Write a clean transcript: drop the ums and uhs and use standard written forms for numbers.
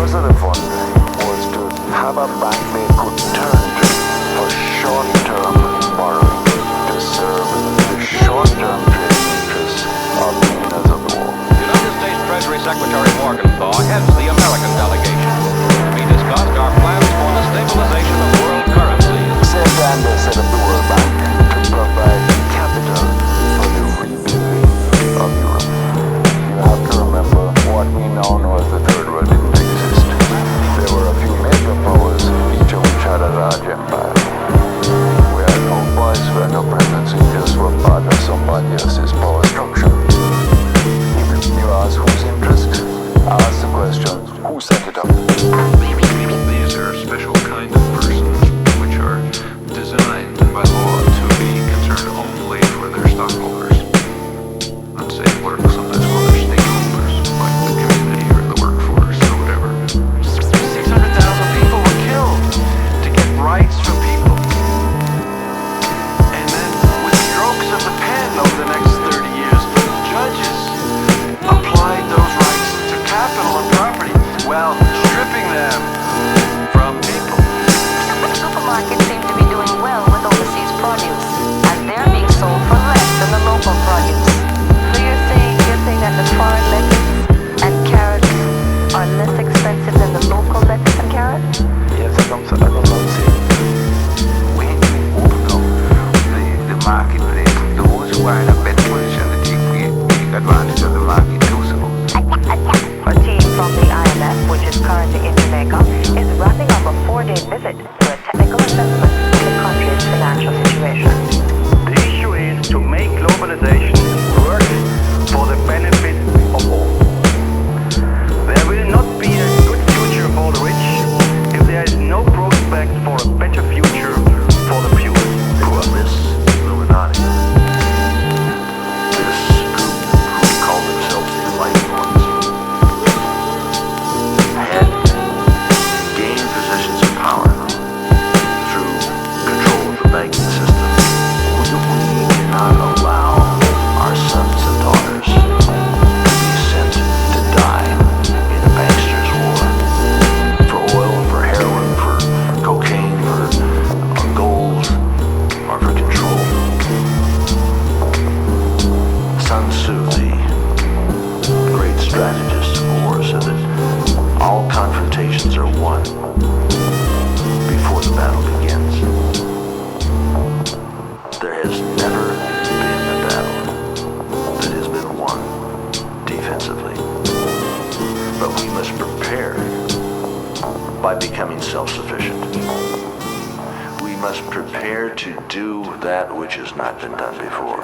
purpose of the fund was to have a bank they could turn to for short-term borrowing to serve the short-term trade interests of the owners of the war. United States Treasury Secretary Morgenthau heads the American delegation. We discussed our plans for the stabilization of world currencies. They set up the World Bank to provide capital for the rebuilding of Europe. You have to remember what we now know as the Third World didn't exist. There were a few major powers, each of which had a large empire. We had no voice, we had no presence, we just were part of somebody else's power structure. You ask whose interest? Ask the question, who set it up? These are special kind of persons which are designed by law to be concerned only for their stockholders. Let's say clerks sometimes call their stakeholders, like the community or the workforce or whatever. 600,000 people were killed to get rights for people. And then with strokes of the pen over the next 30 years, judges applied those rights to capital and property while stripping them from people. Supermarkets seem to be doing well with overseas produce, as they're being sold for less than the local produce. So you're saying that the foreign lettuce and carrots are less expensive than the local lettuce and carrots? Yes, I come to say. When you overcome the marketplace, those who are in a better position to take advantage of the market do so. A team from the IMF, which is currently in Jamaica, is wrapping up a 4-day visit for a technical assessment of the country's financial situation. The issue is to make globalization work for the benefit of all. There will not be a good future for the rich if there is no prospect for a better future for the few. This Illuminati, this group who call themselves the Enlightened Ones, had gained positions of power through control of the banking system. We cannot allow our sons and daughters to be sent to die in a bankster's war for oil, for heroin, for cocaine, for gold, or for control. Sun Tzu, the great strategist of war, said that all confrontations are won before the battle begins. There has never been a battle that has been won defensively. But we must prepare by becoming self-sufficient. We must prepare to do that which has not been done before.